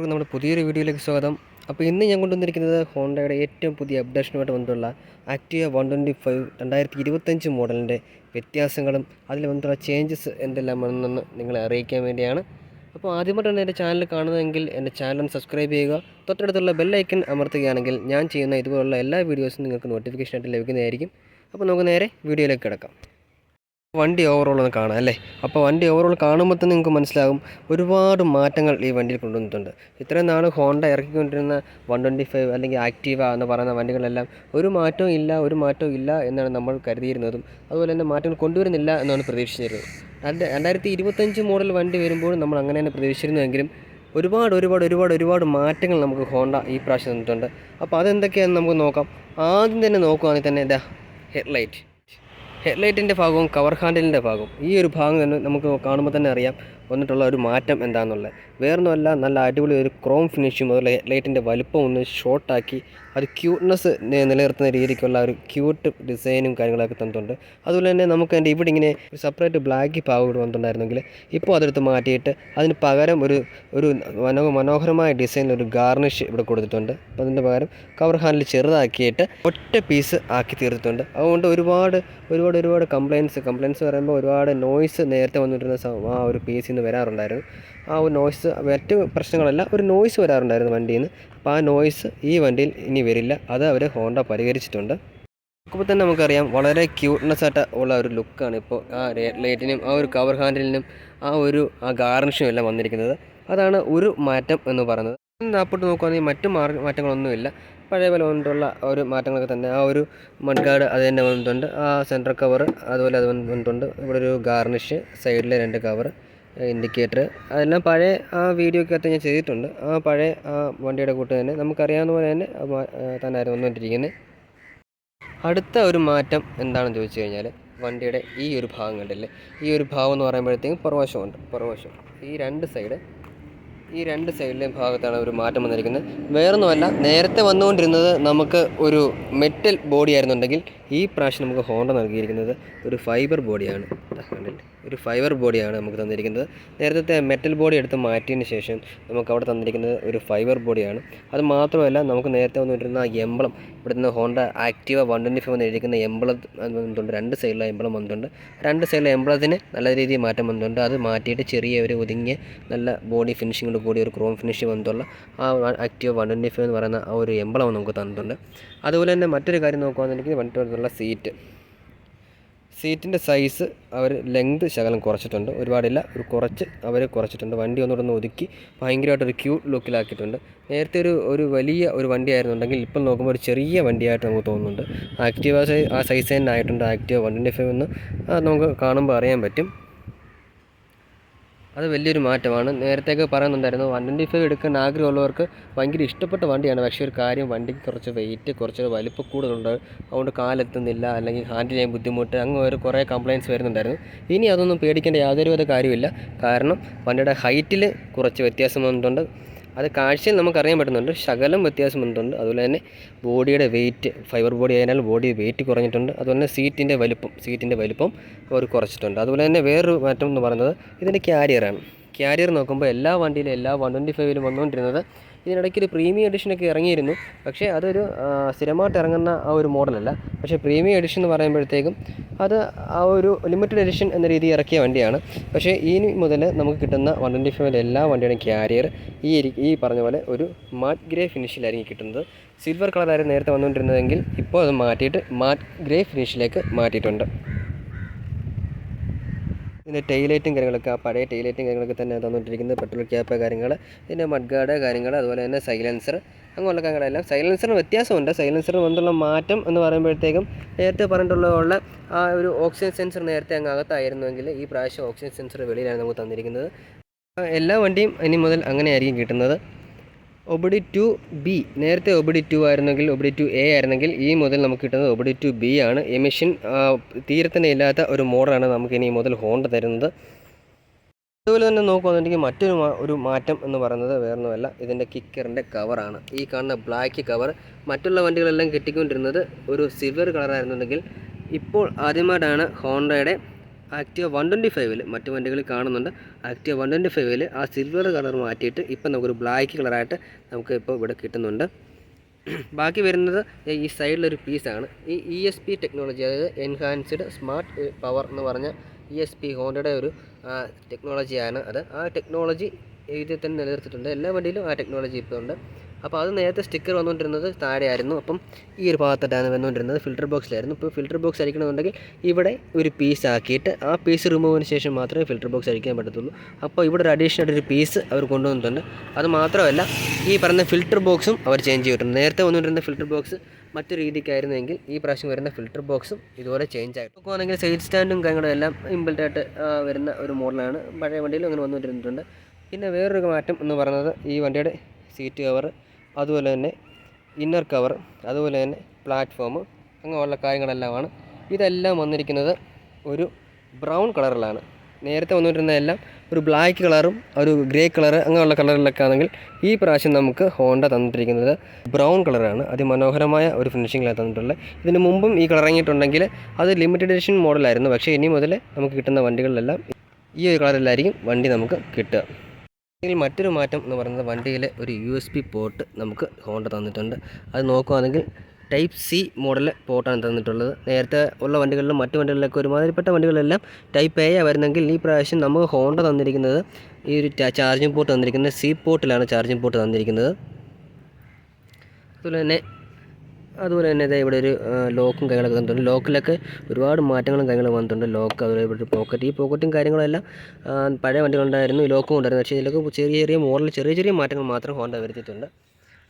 നമ്മുടെ പുതിയൊരു വീഡിയോയിലേക്ക് സ്വാഗതം. അപ്പോൾ ഇന്ന് ഞാൻ കൊണ്ടുവന്നിരിക്കുന്നത് ഹോണ്ടയുടെ ഏറ്റവും പുതിയ അപ്ഡേഷനുമായിട്ട് വന്നിട്ടുള്ള ആക്ടിവ 125 2025 മോഡലിൻ്റെ വ്യത്യാസങ്ങളും അതിൽ വന്നിട്ടുള്ള ചേഞ്ചസ് എന്തെല്ലാമാണെന്ന് നിങ്ങളെ അറിയിക്കാൻ വേണ്ടിയാണ്. അപ്പോൾ ആദ്യമായിട്ടാണ് എൻ്റെ ചാനൽ കാണുന്നതെങ്കിൽ എൻ്റെ ചാനൽ സബ്സ്ക്രൈബ് ചെയ്യുക. തൊട്ടടുത്തുള്ള ബെല്ലൈക്കൺ അമർത്തുകയാണെങ്കിൽ ഞാൻ ചെയ്യുന്ന ഇതുപോലുള്ള എല്ലാ വീഡിയോസും നിങ്ങൾക്ക് നോട്ടിഫിക്കേഷനായിട്ട് ലഭിക്കുന്നതായിരിക്കും. അപ്പോൾ നമുക്ക് നേരെ വീഡിയോയിലേക്ക് കിടക്കാം. വണ്ടി ഓവറോൾ ഒന്ന് കാണാം അല്ലേ. അപ്പോൾ വണ്ടി ഓവറോൾ കാണുമ്പോൾ തന്നെ നിങ്ങൾക്ക് മനസ്സിലാകും ഒരുപാട് മാറ്റങ്ങൾ ഈ വണ്ടിയിൽ കൊണ്ടുവന്നിട്ടുണ്ട്. ഇത്രയും നാൾ ഹോണ്ട ഇറക്കിക്കൊണ്ടിരുന്ന 125 അല്ലെങ്കിൽ ആക്റ്റീവ എന്ന് പറയുന്ന വണ്ടികളെല്ലാം ഒരു മാറ്റവും ഇല്ല എന്നാണ് നമ്മൾ കരുതിയിരുന്നതും അതുപോലെ തന്നെ മാറ്റങ്ങൾ കൊണ്ടുവരുന്നില്ല എന്നാണ് പ്രതീക്ഷിച്ചിരുന്നത്. 2025 മോഡൽ വണ്ടി വരുമ്പോൾ നമ്മൾ അങ്ങനെ തന്നെ പ്രതീക്ഷിച്ചിരുന്നുവെങ്കിലും ഒരുപാട് മാറ്റങ്ങൾ നമുക്ക് ഹോണ്ട ഈ പ്രാവശ്യം തന്നിട്ടുണ്ട്. അപ്പോൾ അതെന്തൊക്കെയാണെന്ന് നമുക്ക് നോക്കാം. ആദ്യം തന്നെ നോക്കുകയാണെങ്കിൽ തന്നെ ഹെഡ്ലൈറ്റിൻ്റെ ഭാഗവും കവർ ഹാൻഡിലിൻ്റെ ഭാഗവും ഈ ഒരു ഭാഗം തന്നെ നമുക്ക് കാണുമ്പോൾ തന്നെ അറിയാം വന്നിട്ടുള്ള ഒരു മാറ്റം എന്താണെന്നുള്ളത്. വേറൊന്നുമല്ല, നല്ല അടിപൊളി ഒരു ക്രോം ഫിനിഷും അതുപോലെ ഹെഡ്ലൈറ്റിൻ്റെ വലുപ്പം ഒന്ന് ഷോർട്ടാക്കി അത് ക്യൂട്ട്നെസ് നിലനിർത്തുന്ന രീതിക്കുള്ള ഒരു ക്യൂട്ട് ഡിസൈനും കാര്യങ്ങളൊക്കെ തന്നിട്ടുണ്ട്. അതുപോലെ തന്നെ നമുക്ക് അതിൻ്റെ ഇവിടെ ഇങ്ങനെ ഒരു സെപ്പറേറ്റ് ബ്ലാക്ക് ഭാഗം ഇവിടെ വന്നിട്ടുണ്ടായിരുന്നെങ്കിൽ ഇപ്പോൾ അതെടുത്ത് മാറ്റിയിട്ട് അതിന് പകരം ഒരു മനോഹരമായ ഡിസൈനിൽ ഒരു ഗാർണിഷ് ഇവിടെ കൊടുത്തിട്ടുണ്ട്. അപ്പോൾ അതിൻ്റെ പകരം കവർ ഹാൻഡിൽ ചെറുതാക്കിയിട്ട് ഒറ്റ പീസ് ആക്കി തീർത്തിട്ടുണ്ട്. അതുകൊണ്ട് ഒരുപാട് കംപ്ലയിൻസ് പറയുമ്പോൾ ഒരുപാട് നോയ്സ് നേരത്തെ വന്നിട്ടിരുന്ന ആ ഒരു പീസിൽ നിന്ന് വരാറുണ്ടായിരുന്നു. ആ ഒരു നോയ്സ് മറ്റ് പ്രശ്നങ്ങളല്ല, ഒരു നോയ്സ് വരാറുണ്ടായിരുന്നു വണ്ടിയിൽ നിന്ന്. അപ്പോൾ ആ നോയ്സ് ഈ വണ്ടിയിൽ ഇനി വരില്ല. അത് അവർ ഹോണ്ട പരിഹരിച്ചിട്ടുണ്ട്. നോക്കുമ്പോൾ തന്നെ നമുക്കറിയാം വളരെ ക്യൂട്ട്നെസ് ആയിട്ട് ഉള്ള ഒരു ലുക്കാണ് ഇപ്പോൾ ആ ലൈറ്റിനും ആ ഒരു കവർ ഹാൻഡിലിനും ആ ഗാർണിഷും എല്ലാം വന്നിരിക്കുന്നത്. അതാണ് ഒരു മാറ്റം എന്ന് പറയുന്നത്. അപ്പോട്ട് നോക്കുകയാണെങ്കിൽ മറ്റു മാറ്റങ്ങളൊന്നുമില്ല. പഴയ പോലെ വന്നിട്ടുള്ള ഒരു മാറ്റങ്ങളൊക്കെ തന്നെ. ആ ഒരു മഡ് ഗാർഡ് അത് തന്നെ വന്നിട്ടുണ്ട്. ആ സെൻറ്റർ കവർ അതുപോലെ അത് വന്നിട്ടുണ്ട്. ഇവിടെ ഒരു ഗാർണിഷ്, സൈഡിലെ 2 കവർ, ഇൻഡിക്കേറ്റർ അതെല്ലാം പഴയ ആ വീഡിയോക്കകത്ത് ഞാൻ ചെയ്തിട്ടുണ്ട്. ആ പഴയ ആ വണ്ടിയുടെ കൂട്ട് തന്നെ നമുക്കറിയാവുന്ന പോലെ തന്നെ ആയിരുന്നു വന്നുകൊണ്ടിരിക്കുന്നത്. അടുത്ത ഒരു മാറ്റം എന്താണെന്ന് ചോദിച്ചു കഴിഞ്ഞാൽ വണ്ടിയുടെ ഈ ഒരു ഭാഗം കണ്ടില്ലേ. ഈ ഒരു ഭാഗം എന്ന് പറയുമ്പോഴത്തേക്കും പുറവശം ഈ രണ്ട് സൈഡിലെയും ഭാഗത്താണ് ഒരു മാറ്റം വന്നിരിക്കുന്നത്. വേറൊന്നുമല്ല, നേരത്തെ വന്നുകൊണ്ടിരുന്നത് നമുക്ക് ഒരു മെറ്റൽ ബോഡി ആയിരുന്നുണ്ടെങ്കിൽ ഈ പ്രാവശ്യം നമുക്ക് ഹോണ്ട നൽകിയിരിക്കുന്നത് ഒരു ഫൈബർ ബോഡിയാണ്. ഒരു ഫൈബർ ബോഡിയാണ് നമുക്ക് തന്നിരിക്കുന്നത്. നേരത്തെ മെറ്റൽ ബോഡി എടുത്ത് മാറ്റിയതിന് ശേഷം നമുക്ക് അവിടെ തന്നിരിക്കുന്നത് ഒരു ഫൈബർ ബോഡിയാണ്. അത് മാത്രമല്ല, നമുക്ക് നേരത്തെ വന്നിട്ടിരുന്ന എംബ്ലം ഇവിടെ നിന്ന് ഹോണ്ട ആക്റ്റീവ 125 എന്ന് എഴുതിയിരിക്കുന്ന എംബ്ലം വന്നിട്ടുണ്ട്. 2 സൈഡിലെ എംബ്ലം വന്നിട്ടുണ്ട്. 2 സൈഡിലെ എംബ്ലത്തിന് നല്ല രീതിയിൽ മാറ്റം വന്നിട്ടുണ്ട്. അത് മാറ്റിയിട്ട് ചെറിയ ഒരു ഒതുങ്ങിയ നല്ല ബോഡി ഫിനിഷിങ്ങോട് കൂടി ഒരു ക്രോം ഫിനിഷ് വന്നിട്ടുള്ള ആ ആക്റ്റീവ 125 എന്ന് പറയുന്ന ആ ഒരു എംബ്ലം നമുക്ക് തന്നിട്ടുണ്ട്. അതുപോലെ തന്നെ മറ്റൊരു കാര്യം നോക്കുകയാണെന്നുണ്ടെങ്കിൽ വന്നിട്ടുള്ള സീറ്റിൻ്റെ സൈസ് അവർ ലെങ്ത് ശകലം കുറച്ചിട്ടുണ്ട്. ഒരുപാടില്ല, കുറച്ച് അവർ കുറച്ചിട്ടുണ്ട്. വണ്ടി ഒന്നുകൂടെ ഒതുക്കി ഭയങ്കരമായിട്ടൊരു ക്യൂട്ട് ലുക്കിലാക്കിയിട്ടുണ്ട്. നേരത്തെ ഒരു വലിയ ഒരു വണ്ടി ആയിരുന്നുണ്ടെങ്കിൽ ഇപ്പം നോക്കുമ്പോൾ ഒരു ചെറിയ വണ്ടിയായിട്ട് നമുക്ക് തോന്നുന്നുണ്ട്. ആക്റ്റീവ ആ സൈസ് തന്നെ ആയിട്ടുണ്ട്. ആക്റ്റീവ 125 എന്ന് നമുക്ക് കാണുമ്പോൾ അറിയാൻ പറ്റും. അത് വലിയൊരു മാറ്റമാണ്. നേരത്തേക്ക് പറയുന്നുണ്ടായിരുന്നു 125 എടുക്കാൻ ആഗ്രഹമുള്ളവർക്ക് ഭയങ്കര ഇഷ്ടപ്പെട്ട വണ്ടിയാണ്. പക്ഷേ ഒരു കാര്യം, വണ്ടിക്ക് കുറച്ച് വെയിറ്റ്, കുറച്ച് വലിപ്പം കൂടുതലുണ്ട്. അതുകൊണ്ട് കാലെത്തുന്നില്ല, അല്ലെങ്കിൽ ഹാൻഡിൽ ചെയ്യാൻ ബുദ്ധിമുട്ട്, അങ്ങനെ കുറേ കംപ്ലയിൻറ്റ്സ് വരുന്നുണ്ടായിരുന്നു. ഇനി അതൊന്നും പേടിക്കേണ്ട യാതൊരുവിധ കാര്യമില്ല. കാരണം വണ്ടിയുടെ ഹൈറ്റിൽ കുറച്ച് വ്യത്യാസം വന്നിട്ടുണ്ട്. അത് കാഴ്ചയിൽ നമുക്കറിയാൻ പറ്റുന്നുണ്ട്. ശകലം വ്യത്യാസം വന്നിട്ടുണ്ട്. അതുപോലെ തന്നെ ബോഡിയുടെ വെയിറ്റ്, ഫൈബർ ബോഡി ആയതിനാൽ ബോഡി വെയിറ്റ് കുറഞ്ഞിട്ടുണ്ട്. അതുപോലെ തന്നെ സീറ്റിൻ്റെ വലിപ്പം അവർ കുറച്ചിട്ടുണ്ട്. അതുപോലെ തന്നെ വേറൊരു മാറ്റം എന്ന് പറയുന്നത് ഇതിൻ്റെ ക്യാരിയർ നോക്കുമ്പോൾ എല്ലാ 125 വന്നുകൊണ്ടിരുന്നത് ഇതിനിടയ്ക്ക് ഒരു പ്രീമിയം എഡിഷനൊക്കെ ഇറങ്ങിയിരുന്നു. പക്ഷേ അതൊരു സ്ഥിരമായിട്ട് ഇറങ്ങുന്ന ആ ഒരു മോഡലല്ല. പക്ഷേ പ്രീമിയം എഡിഷൻ എന്ന് പറയുമ്പോഴത്തേക്കും അത് ആ ഒരു ലിമിറ്റഡ് എഡിഷൻ എന്ന രീതിയിൽ ഇറക്കിയ വണ്ടിയാണ്. പക്ഷേ ഇനി മുതൽ നമുക്ക് കിട്ടുന്ന 125 എല്ലാ വണ്ടിയുടെയും ക്യാരിയർ ഈ പറഞ്ഞ പോലെ ഒരു മാറ്റ് ഗ്രേ ഫിനിഷിലായിരിക്കും കിട്ടുന്നത്. സിൽവർ കളറായിരുന്നു നേരത്തെ വന്നുകൊണ്ടിരുന്നതെങ്കിൽ ഇപ്പോൾ അത് മാറ്റിയിട്ട് മാറ്റ് ഗ്രേ ഫിനിഷിലേക്ക് മാറ്റിയിട്ടുണ്ട്. ഇതിൻ്റെ ടെയിലൈറ്റും കാര്യങ്ങളൊക്കെ ആ പഴയ ടെയിലൈറ്റും കാര്യങ്ങളൊക്കെ തന്നെ തന്നിട്ടിരിക്കുന്നത്. പെട്രോൾ ക്യാപ്പ് കാര്യങ്ങൾ, ഇതിൻ്റെ മഡ് ഗാർഡ് കാര്യങ്ങൾ, അതുപോലെ തന്നെ സൈലൻസർ, അങ്ങനെയുള്ള കാര്യങ്ങളെല്ലാം. സൈലൻസറിന് വ്യത്യാസമുണ്ട്. സൈലൻസറിന് വന്നുള്ള മാറ്റം എന്ന് പറയുമ്പോഴത്തേക്കും നേരത്തെ പറഞ്ഞിട്ടുള്ള ആ ഒരു ഓക്സിജൻ സെൻസർ നേരത്തെ അങ്ങ് അകത്തായിരുന്നുവെങ്കിൽ ഈ പ്രാവശ്യം ഓക്സിജൻ സെൻസർ വെളിയിലാണ് നമുക്ക് തന്നിരിക്കുന്നത്. എല്ലാ വണ്ടിയും ഇനി മുതൽ അങ്ങനെയായിരിക്കും കിട്ടുന്നത്. ഒബിഡി 2B, നേരത്തെ ഒബിഡി 2 ആയിരുന്നെങ്കിൽ ഒബിഡി 2A ആയിരുന്നെങ്കിൽ ഈ മുതൽ നമുക്ക് കിട്ടുന്നത് ഒബിഡി 2B ആണ്. എമിഷൻ തീരെ തന്നെ ഇല്ലാത്ത ഒരു മോഡലാണ് നമുക്ക് ഇനി മുതൽ ഹോണ്ട തരുന്നത്. അതുപോലെ തന്നെ നോക്കുകയാണെന്നുണ്ടെങ്കിൽ മറ്റൊരു മാറ്റം എന്ന് പറയുന്നത് വേറൊന്നുമല്ല, ഇതിൻ്റെ കിക്കറിൻ്റെ കവറാണ്. ഈ കാണുന്ന ബ്ലാക്ക് കവർ മറ്റുള്ള വണ്ടികളെല്ലാം കിട്ടിക്കൊണ്ടിരുന്നത് ഒരു സിൽവർ കളറായിരുന്നുണ്ടെങ്കിൽ ഇപ്പോൾ ആദ്യമായിട്ടാണ് ഹോണ്ടയുടെ ആക്റ്റീവ 125-ൽ മറ്റ് വണ്ടികളിൽ കാണുന്നുണ്ട്. ആക്റ്റീവ 125-ൽ ആ സിൽവർ കളർ മാറ്റിയിട്ട് ഇപ്പം നമുക്കൊരു ബ്ലാക്ക് കളറായിട്ട് നമുക്ക് ഇപ്പോൾ ഇവിടെ കിട്ടുന്നുണ്ട്. ബാക്കി വരുന്നത് ഈ സൈഡിലൊരു പീസാണ്. ഈ ESP ടെക്നോളജി, അതായത് എൻഹാൻസ്ഡ് സ്മാർട്ട് പവർ എന്ന് പറഞ്ഞ ESP ഹോണ്ടയുടെ ഒരു ടെക്നോളജിയാണ് അത്. ആ ടെക്നോളജി ഇതിൽ തന്നെ നിലനിർത്തിയിട്ടുണ്ട്. എല്ലാ വണ്ടിയിലും ആ ടെക്നോളജി ഇപ്പോൾ ഉണ്ട്. അപ്പോൾ അത് നേരത്തെ സ്റ്റിക്കർ വന്നുകൊണ്ടിരുന്നത് താഴെയായിരുന്നു. അപ്പം ഈ ഒരു ഭാഗത്തായിട്ടാണ് വന്നുകൊണ്ടിരുന്നത്, ഫിൽറ്റർ ബോക്സിലായിരുന്നു. ഇപ്പോൾ ഫിൽറ്റർ ബോക്സ് അടിക്കണമെന്നുണ്ടെങ്കിൽ ഇവിടെ ഒരു പീസ് ആക്കിയിട്ട് ആ പീസ് റിമൂവിന് ശേഷം മാത്രമേ ഫിൽറ്റർ ബോക്സ് അടിക്കാൻ പറ്റത്തുള്ളൂ. അപ്പോൾ ഇവിടെ ഒരു അഡീഷണൽ ഒരു പീസ് അവർ കൊണ്ടുവന്നിട്ടുണ്ട്. അത് മാത്രമല്ല ഈ പറഞ്ഞ ഫിൽറ്റർ ബോക്സും അവർ ചേഞ്ച് ചെയ്തിട്ടുണ്ട്. നേരത്തെ വന്നുകൊണ്ടിരുന്ന ഫിൽറ്റർ ബോക്സ് മറ്റു രീതിക്കായിരുന്നെങ്കിൽ ഈ പ്രാവശ്യം വരുന്ന ഫിൽറ്റർ ബോക്സും ഇതുപോലെ ചേഞ്ച് ആയിട്ട് നോക്കുവാണെങ്കിൽ സൈഡ് സ്റ്റാൻഡും കാര്യങ്ങളും എല്ലാം ഇൻബിൽറ്റായിട്ട് വരുന്ന ഒരു മോഡലാണ്. പഴയ വണ്ടിയിലും അങ്ങനെ വന്നുകൊണ്ടിരുന്നിട്ടുണ്ട്. പിന്നെ വേറൊരു മാറ്റം എന്ന് പറയുന്നത് ഈ വണ്ടിയുടെ സീറ്റ് കവർ, അതുപോലെ തന്നെ ഇന്നർ കവർ, അതുപോലെ തന്നെ പ്ലാറ്റ്ഫോം, അങ്ങനെയുള്ള കാര്യങ്ങളെല്ലാമാണ്. ഇതെല്ലാം വന്നിരിക്കുന്നത് ഒരു ബ്രൗൺ കളറിലാണ്. നേരത്തെ വന്നുകൊണ്ടിരുന്നതെല്ലാം ഒരു ബ്ലാക്ക് കളറും ഒരു ഗ്രേ കളർ അങ്ങനെയുള്ള കളറിലൊക്കെ ആണെങ്കിൽ ഈ പ്രാവശ്യം നമുക്ക് ഹോണ്ട തന്നിട്ടിരിക്കുന്നത് ബ്രൗൺ കളറാണ്. അതിമനോഹരമായ ഒരു ഫിനിഷിങ്ങിലാണ് തന്നിട്ടുള്ളത്. ഇതിന് മുമ്പും ഈ കളർ ഇറങ്ങിയിട്ടുണ്ടെങ്കിൽ അത് ലിമിറ്റഡ് എഡിഷൻ മോഡലായിരുന്നു. പക്ഷേ ഇനി മുതൽ നമുക്ക് കിട്ടുന്ന വണ്ടികളിലെല്ലാം ഈ ഒരു കളറിലായിരിക്കും വണ്ടി നമുക്ക് കിട്ടുക. ഇതിൽ മറ്റൊരു മാറ്റം എന്ന് പറയുന്നത് വണ്ടിയിൽ ഒരു USB പോർട്ട് നമുക്ക് ഹോണ്ട തന്നിട്ടുണ്ട്. അത് നോക്കുകയാണെങ്കിൽ ടൈപ്പ് C മോഡൽ പോർട്ടാണ് തന്നിട്ടുള്ളത്. നേരത്തെ ഉള്ള വണ്ടികളിലും മറ്റു വണ്ടികളിലൊക്കെ ഒരുമാതിരിപ്പെട്ട വണ്ടികളെല്ലാം ടൈപ്പ് A വരുന്നെങ്കിൽ ഈ പ്രാവശ്യം നമുക്ക് ഹോണ്ട തന്നിരിക്കുന്നത് ഈ ഒരു ചാർജിങ് പോർട്ട് തന്നിരിക്കുന്നത് C പോർട്ടിലാണ് ചാർജിങ് പോർട്ട് തന്നിരിക്കുന്നത്. അതുപോലെ തന്നെ ഇതേ ഇവിടെ ഒരു ലോക്കും കാര്യങ്ങളൊക്കെ തന്നിട്ടുണ്ട്. ലോക്കിലൊക്കെ ഒരുപാട് മാറ്റങ്ങളും കാര്യങ്ങളും വന്നിട്ടുണ്ട്. ലോക്ക്, അതുപോലെ ഇവിടെ പോക്കറ്റ്, ഈ പോക്കറ്റും കാര്യങ്ങളെല്ലാം പഴയ വണ്ടികളുണ്ടായിരുന്നു, ഈ ലോക്കും ഉണ്ടായിരുന്നു. പക്ഷേ ഇതിലൊക്കെ ചെറിയ മോഡൽ ചെറിയ മാറ്റങ്ങൾ മാത്രം ഹോണ്ട വരുത്തിയിട്ടുണ്ട്.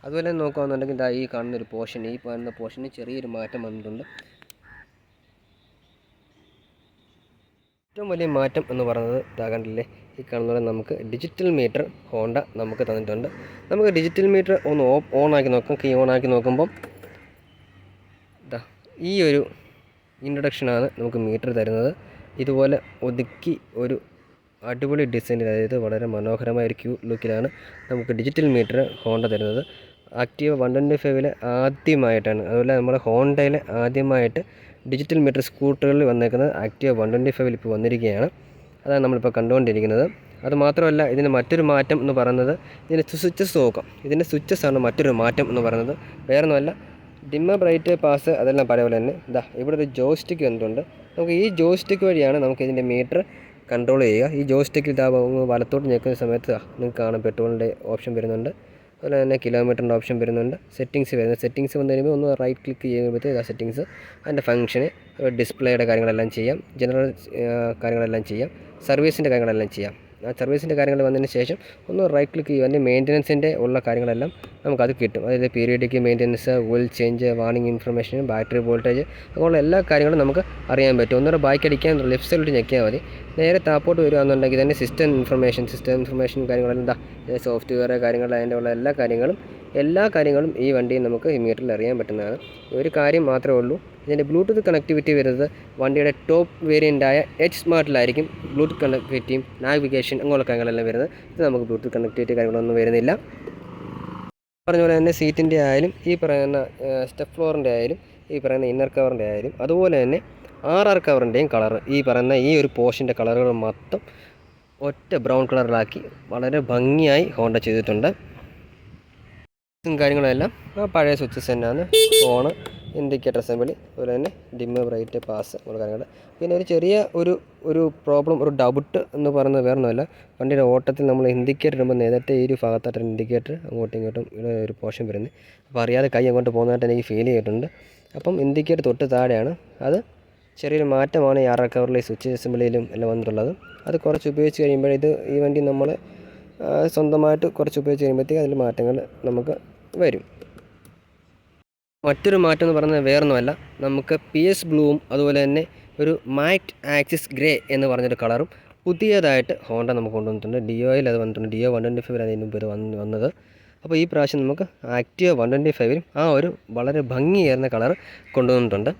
അതുപോലെ നോക്കുകയാണെന്നുണ്ടെങ്കിൽ ഈ കാണുന്ന ഒരു പോർഷൻ, ഈ കാണുന്ന പോർഷന് ചെറിയൊരു മാറ്റം വന്നിട്ടുണ്ട്. ഏറ്റവും വലിയ മാറ്റം എന്ന് പറയുന്നത് കണ്ടില്ലേ, ഈ കാണുന്ന നമുക്ക് ഡിജിറ്റൽ മീറ്റർ ഹോണ്ട നമുക്ക് തന്നിട്ടുണ്ട്. നമുക്ക് ഡിജിറ്റൽ മീറ്റർ ഒന്ന് ഓണാക്കി നോക്കാം. കീ ഓണാക്കി നോക്കുമ്പം ഈ ഒരു ഇൻട്രൊഡക്ഷനാണ് നമുക്ക് മീറ്റർ തരുന്നത്. ഇതുപോലെ ഒതുക്കി ഒരു അടിപൊളി ഡിസൈനിൽ, അതായത് വളരെ മനോഹരമായ ഒരു ക്യൂട്ട് ലുക്കിലാണ് നമുക്ക് ഡിജിറ്റൽ മീറ്റർ ഹോണ്ട തരുന്നത്. ആക്റ്റീവ 125-ൽ ആദ്യമായിട്ടാണ്, അതുപോലെ നമ്മുടെ ഹോണ്ടയിൽ ആദ്യമായിട്ട് ഡിജിറ്റൽ മീറ്റർ സ്കൂട്ടറുകളിൽ വന്നേക്കുന്നത് ആക്റ്റീവ 125-ൽ ഇപ്പോൾ വന്നിരിക്കുകയാണ്. അതാണ് നമ്മളിപ്പോൾ കണ്ടുകൊണ്ടിരിക്കുന്നത്. അതുമാത്രമല്ല ഇതിന് മറ്റൊരു മാറ്റം എന്ന് പറയുന്നത് ഇതിൻ്റെ സ്വിച്ചസ് നോക്കാം. ഇതിൻ്റെ സ്വിച്ചസാണ് മറ്റൊരു മാറ്റം എന്ന് പറയുന്നത്. വേറൊന്നുമല്ല, ഡിമ്മർ, ബ്രൈറ്റ്, പാസ് അതെല്ലാം പഴയ പോലെ തന്നെ. ഇവിടെ ഒരു ജോയ്സ്റ്റിക്ക് വന്നിട്ടുണ്ട്. നമുക്ക് ഈ ജോയ്സ്റ്റിക്ക് വഴിയാണ് നമുക്ക് ഇതിൻ്റെ മീറ്റർ കൺട്രോൾ ചെയ്യുക. ഈ ജോയ്സ്റ്റിക്കിൽ വലത്തോട്ട് ഞെക്കുന്ന സമയത്ത് നിങ്ങൾക്ക് കാണാം പെട്രോളിൻ്റെ ഓപ്ഷൻ വരുന്നുണ്ട്, അതുപോലെ തന്നെ കിലോമീറ്ററിൻ്റെ ഓപ്ഷൻ വരുന്നുണ്ട്, സെറ്റിങ്സ് വരുന്നത്. സെറ്റിങ്സ് വന്നു കഴിയുമ്പോൾ ഒന്ന് റൈറ്റ് ക്ലിക്ക് ചെയ്യുമ്പോഴത്തേക്ക് ആ സെറ്റിങ്സ്, അതിൻ്റെ ഫംഗ്ഷന്, ഡിസ്പ്ലേയുടെ കാര്യങ്ങളെല്ലാം ചെയ്യാം, ജനറൽ കാര്യങ്ങളെല്ലാം ചെയ്യാം, സർവീസിൻ്റെ കാര്യങ്ങളെല്ലാം ചെയ്യാം. ആ സർവീസിൻ്റെ കാര്യങ്ങൾ വന്നതിന് ശേഷം ഒന്ന് റൈറ്റ് ക്ലിക്ക് ചെയ്യുക, അതിൻ്റെ മെയിൻ്റനൻസിൻ്റെ ഉള്ള കാര്യങ്ങളെല്ലാം നമുക്കത് കിട്ടും. അതായത് periodic maintenance, oil change, warning information, battery voltage, അങ്ങനെയുള്ള എല്ലാ കാര്യങ്ങളും നമുക്ക് അറിയാൻ പറ്റും. ഒന്നൂടെ ബൈക്ക് അടിക്കാൻ ലെഫ്റ്റ് സൈഡിൽ ഞെക്കിയാൽ മതി. നേരെ താപ്പോട്ട് വരികയാണെന്നുണ്ടെങ്കിൽ തന്നെ സിസ്റ്റം ഇൻഫർമേഷൻ കാര്യങ്ങളെല്ലാം സോഫ്റ്റ്വെയർ കാര്യങ്ങൾ, അതിൻ്റെ ഉള്ള എല്ലാ കാര്യങ്ങളും ഈ വണ്ടിയിൽ നമുക്ക് ഈ മീറ്ററിൽ അറിയാൻ പറ്റുന്നതാണ്. ഒരു കാര്യം മാത്രമേ ഉള്ളൂ, ഇതിൻ്റെ ബ്ലൂടൂത്ത് കണക്ടിവിറ്റി വരുന്നത് വണ്ടിയുടെ ടോപ്പ് വേരിയൻ്റായ H സ്മാർട്ടിലായിരിക്കും ബ്ലൂടൂത്ത് കണക്ടിവിറ്റിയും നാവിഗേഷൻ അങ്ങനെയുള്ള കാര്യങ്ങളെല്ലാം വരുന്നത്. ഇത് നമുക്ക് ബ്ലൂടൂത്ത് കണക്ടിവിറ്റി കാര്യങ്ങളൊന്നും വരുന്നില്ല. പറഞ്ഞ പോലെ തന്നെ സീറ്റിൻ്റെ ആയാലും, ഈ പറയുന്ന സ്റ്റെപ്പ് ഫ്ലോറിൻ്റെ ആയാലും, ഈ പറയുന്ന ഇന്നർ കവറിൻ്റെ ആയാലും, അതുപോലെ തന്നെ RR കവറിൻ്റെയും കളർ, ഈ പറയുന്ന ഈ ഒരു പോർഷൻ്റെ കളറുകൾ മൊത്തം ഒറ്റ ബ്രൗൺ കളറിലാക്കി വളരെ ഭംഗിയായി ഹോണ്ട ചെയ്തിട്ടുണ്ട്. കാര്യങ്ങളെല്ലാം പഴയ സ്വിച്ചസ് തന്നെയാണ്. ഫോണ്, ഇൻഡിക്കേറ്റർ അസംബ്ലി, അതുപോലെ തന്നെ ഡിമ്മ്, ബ്രൈറ്റ്, പാസ് ഉള്ള കാര്യങ്ങൾ. പിന്നെ ഒരു ചെറിയ ഒരു പ്രോബ്ലം, ഒരു ഡൗട്ട് എന്ന് പറയുന്നത് വേറെ ഒന്നുമല്ല. വണ്ടിയുടെ ഓട്ടത്തിൽ നമ്മൾ ഇൻഡിക്കേറ്റർ ഇടുമ്പോൾ നേരത്തെ ഈ ഒരു ഭാഗത്തായിട്ട് ഇൻഡിക്കേറ്റർ അങ്ങോട്ടും ഇങ്ങോട്ടും ഇവിടെ ഒരു പോർഷൻ വരുന്നത്, അപ്പോൾ അറിയാതെ കൈ അങ്ങോട്ട് പോകുന്നതായിട്ട് എനിക്ക് ഫീൽ ചെയ്തിട്ടുണ്ട്. അപ്പം ഇൻഡിക്കേറ്റർ തൊട്ട് താഴെയാണ്. അത് ചെറിയൊരു മാറ്റമാണ് ഈ RR കവറിലെ സ്വിച്ച് അസംബ്ലിയിലും എല്ലാം വന്നിട്ടുള്ളത്. അത് കുറച്ച് ഉപയോഗിച്ച് കഴിയുമ്പോൾ ഈ വണ്ടി നമ്മൾ സ്വന്തമായിട്ട് കുറച്ച് ഉപയോഗിച്ച് കഴിയുമ്പോഴത്തേക്ക് അതിൽ മാറ്റങ്ങൾ നമുക്ക് വരും. മറ്റൊരു മാറ്റം എന്ന് പറയുന്നത് വേറൊന്നുമല്ല, നമുക്ക് PS ബ്ലൂവും അതുപോലെ തന്നെ ഒരു മാറ്റ് ആക്സിസ് ഗ്രേ എന്ന് പറഞ്ഞൊരു കളറും പുതിയതായിട്ട് ഹോണ്ട നമുക്ക് കൊണ്ടുവന്നിട്ടുണ്ട്. ഡിയോയിൽ അത് വന്നിട്ടുണ്ട്. DO 125 അതിന് മുമ്പ് വന്നത്. അപ്പോൾ ഈ പ്രാവശ്യം നമുക്ക് ആക്റ്റീവ 125-ലും ആ ഒരു വളരെ ഭംഗിയേറുന്ന കളർ കൊണ്ടുവന്നിട്ടുണ്ട്.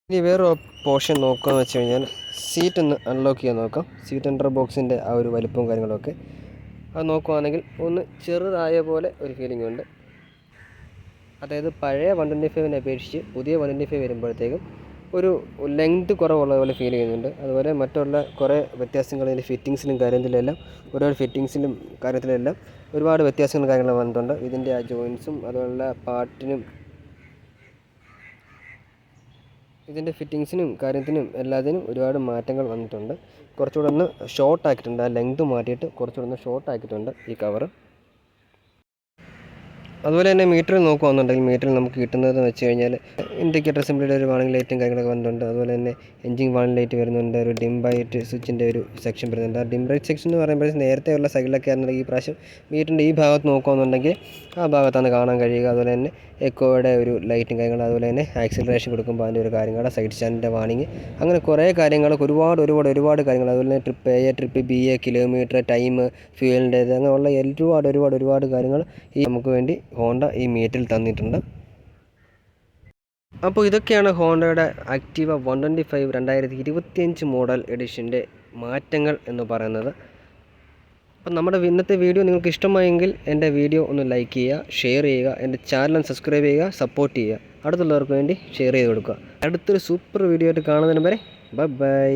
ഇനി വേറൊരു പോർഷൻ നോക്കുകയെന്ന് വെച്ച് കഴിഞ്ഞാൽ സീറ്റ് ഒന്ന് അൺലോക്ക് ചെയ്യാൻ നോക്കാം. സീറ്റ് അണ്ടർ ബോക്സിൻ്റെ ആ ഒരു വലിപ്പവും കാര്യങ്ങളൊക്കെ അത് നോക്കുകയാണെങ്കിൽ ഒന്ന് ചെറുതായ പോലെ ഒരു ഫീലിംഗ് ഉണ്ട്. അതായത് പഴയ 125-നെ അപേക്ഷിച്ച് പുതിയ 125 വരുമ്പോഴത്തേക്കും ഒരു ലെങ്ത് കുറവുള്ള പോലെ ഫീൽ ചെയ്യുന്നുണ്ട്. അതുപോലെ മറ്റുള്ള കുറേ വ്യത്യാസങ്ങൾ ഇതിൻ്റെ ഫിറ്റിങ്സിലും കാര്യത്തിലെല്ലാം ഒരുപാട് ഫിറ്റിങ്സിലും കാര്യത്തിലെല്ലാം ഒരുപാട് വ്യത്യാസങ്ങളും കാര്യങ്ങളും വന്നിട്ടുണ്ട്. ഇതിൻ്റെ ആ ജോയിൻസും അതുപോലുള്ള പാർട്ടിനും ഇതിൻ്റെ ഫിറ്റിങ്സിനും കാര്യത്തിനും എല്ലാത്തിനും ഒരുപാട് മാറ്റങ്ങൾ വന്നിട്ടുണ്ട്. കുറച്ചുകൂടെ ഒന്ന് ഷോർട്ട് ആക്കിയിട്ടുണ്ട്. ആ ലെങ്ത് മാറ്റിയിട്ട് കുറച്ചുകൂടെ ഒന്ന് ഷോർട്ട് ആക്കിയിട്ടുണ്ട് ഈ കവറ്. അതുപോലെ തന്നെ മീറ്ററിൽ നോക്കുകയാണെന്നുണ്ടെങ്കിൽ മീറ്ററിൽ നമുക്ക് കിട്ടുന്നതെന്ന് വെച്ച് കഴിഞ്ഞാൽ ഇൻഡിക്കേറ്റർ സിമ്പിളിയുടെ ഒരു വാണിംഗ് ലൈറ്റും കാര്യങ്ങളൊക്കെ വന്നിട്ടുണ്ട്. അതുപോലെ തന്നെ എൻജിൻ വാണിംഗ് ലൈറ്റ് വരുന്നുണ്ട്. ഒരു ഡിം ബ്രൈറ്റ് സ്വിച്ചിൻ്റെ ഒരു സെക്ഷൻ വരുന്നുണ്ട്. ആ ഡിം ബ്രൈറ്റ് സെക്ഷൻ എന്ന് പറയുമ്പോൾ നേരത്തെയുള്ള സൈഡിലൊക്കെ ആയിരുന്നെങ്കിൽ ഈ പ്രാവശ്യം മീറ്ററിൻ്റെ ഈ ഭാഗത്ത് നോക്കുകയാണെന്നുണ്ടെങ്കിൽ ആ ഭാഗത്താണ് കാണാൻ കഴിയുക. അതുപോലെ തന്നെ എക്കോയുടെ ഒരു ലൈറ്റും കാര്യങ്ങളും, അതുപോലെ തന്നെ ആക്സിലറേഷൻ കൊടുക്കുമ്പോൾ അതിൻ്റെ ഒരു കാര്യങ്ങൾ, സൈഡ് സ്റ്റാൻഡിൻ്റെ വാണിംഗ്, അങ്ങനെ കുറേ കാര്യങ്ങൾ, ഒരുപാട് കാര്യങ്ങൾ. അതുപോലെ തന്നെ trip A, trip B, kilometre, time, ഫ്യൂവലിൻ്റേത്, അങ്ങനെയുള്ള ഒരുപാട് കാര്യങ്ങൾ ഈ നമുക്ക് വേണ്ടി ഹോണ്ട ഈ മീറ്ററിൽ തന്നിട്ടുണ്ട്. അപ്പോൾ ഇതൊക്കെയാണ് ഹോണ്ടയുടെ ആക്റ്റീവ 125 2025 മോഡൽ എഡിഷൻ്റെ മാറ്റങ്ങൾ എന്ന് പറയുന്നത്. അപ്പം നമ്മുടെ ഇന്നത്തെ വീഡിയോ നിങ്ങൾക്ക് ഇഷ്ടമായെങ്കിൽ എൻ്റെ വീഡിയോ ഒന്ന് ലൈക്ക് ചെയ്യുക, ഷെയർ ചെയ്യുക, എൻ്റെ ചാനൽ സബ്സ്ക്രൈബ് ചെയ്യുക, സപ്പോർട്ട് ചെയ്യുക, അടുത്തുള്ളവർക്ക് വേണ്ടി ഷെയർ ചെയ്ത് കൊടുക്കുക. അടുത്തൊരു സൂപ്പർ വീഡിയോ ആയിട്ട് കാണുന്നതിന് വരെ ബൈ.